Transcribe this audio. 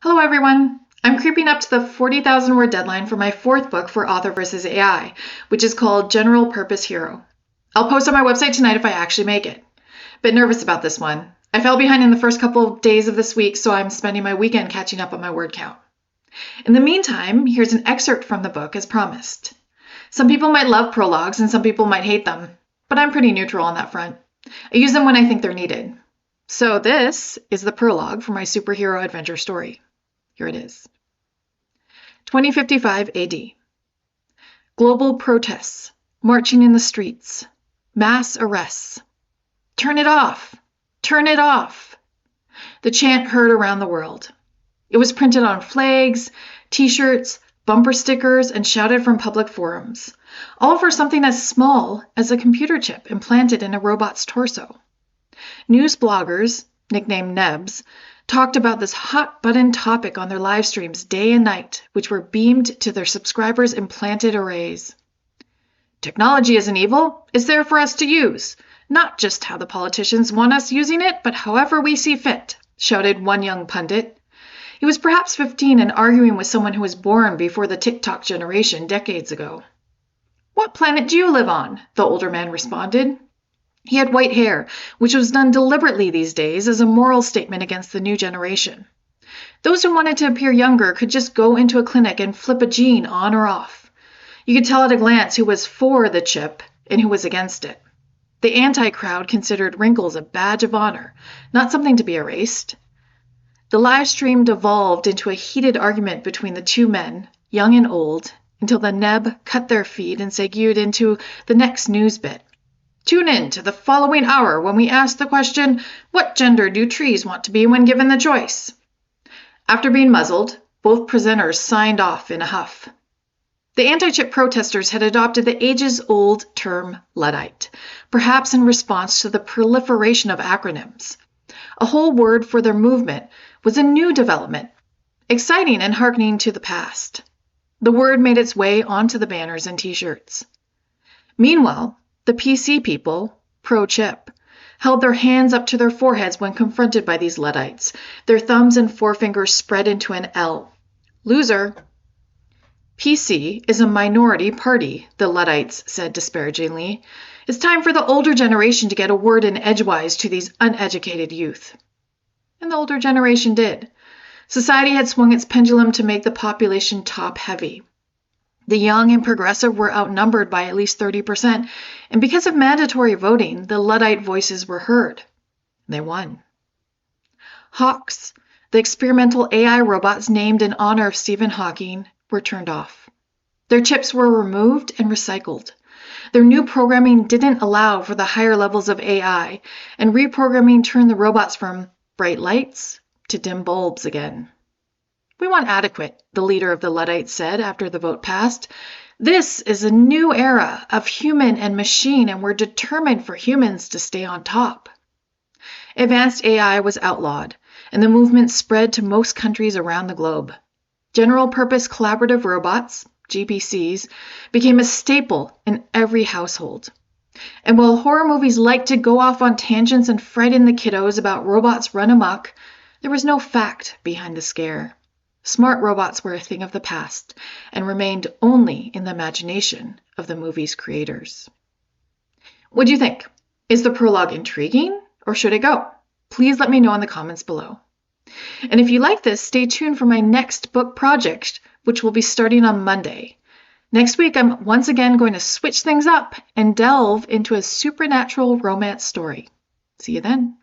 Hello everyone! I'm creeping up to the 40,000 word deadline for my fourth book for Author vs. AI, which is called General Purpose Hero. I'll post on my website tonight if I actually make it. Bit nervous about this one. I fell behind in the first couple of days of this week, so I'm spending my weekend catching up on my word count. In the meantime, here's an excerpt from the book as promised. Some people might love prologues and some people might hate them, but I'm pretty neutral on that front. I use them when I think they're needed. So this is the prologue for my superhero adventure story. Here it is. 2055 AD. Global protests, marching in the streets, mass arrests. Turn it off! Turn it off! The chant heard around the world. It was printed on flags, t-shirts, bumper stickers, and shouted from public forums, all for something as small as a computer chip implanted in a robot's torso. News bloggers, nicknamed Nebs, talked about this hot-button topic on their live streams day and night, which were beamed to their subscribers' implanted arrays. Technology isn't evil. It's there for us to use. Not just how the politicians want us using it, but however we see fit, shouted one young pundit. He was perhaps 15 and arguing with someone who was born before the TikTok generation decades ago. What planet do you live on? The older man responded. He had white hair, which was done deliberately these days as a moral statement against the new generation. Those who wanted to appear younger could just go into a clinic and flip a gene on or off. You could tell at a glance who was for the chip and who was against it. The anti-crowd considered wrinkles a badge of honor, not something to be erased. The live stream devolved into a heated argument between the two men, young and old, until the Neb cut their feed and segued into the next news bit. Tune in to the following hour when we ask the question, what gender do trees want to be when given the choice? After being muzzled, both presenters signed off in a huff. The anti-chip protesters had adopted the ages-old term Luddite, perhaps in response to the proliferation of acronyms. A whole word for their movement was a new development, exciting and hearkening to the past. The word made its way onto the banners and t-shirts. Meanwhile, the PC people, pro-chip, held their hands up to their foreheads when confronted by these Luddites, their thumbs and forefingers spread into an L. Loser. PC is a minority party, the Luddites said disparagingly. It's time for the older generation to get a word in edgewise to these uneducated youth. And the older generation did. Society had swung its pendulum to make the population top-heavy. The young and progressive were outnumbered by at least 30%, and because of mandatory voting, the Luddite voices were heard. They won. Hawks, the experimental AI robots named in honor of Stephen Hawking, were turned off. Their chips were removed and recycled. Their new programming didn't allow for the higher levels of AI, and reprogramming turned the robots from bright lights to dim bulbs again. We want adequate, the leader of the Luddites said after the vote passed. This is a new era of human and machine, and we're determined for humans to stay on top. Advanced AI was outlawed, and the movement spread to most countries around the globe. General-purpose collaborative robots, GPCs, became a staple in every household. And while horror movies like to go off on tangents and frighten the kiddos about robots run amok, there was no fact behind the scare. Smart robots were a thing of the past and remained only in the imagination of the movie's creators. What do you think? Is the prologue intriguing or should it go? Please let me know in the comments below. And if you like this, stay tuned for my next book project, which will be starting on Monday. Next week, I'm once again going to switch things up and delve into a supernatural romance story. See you then.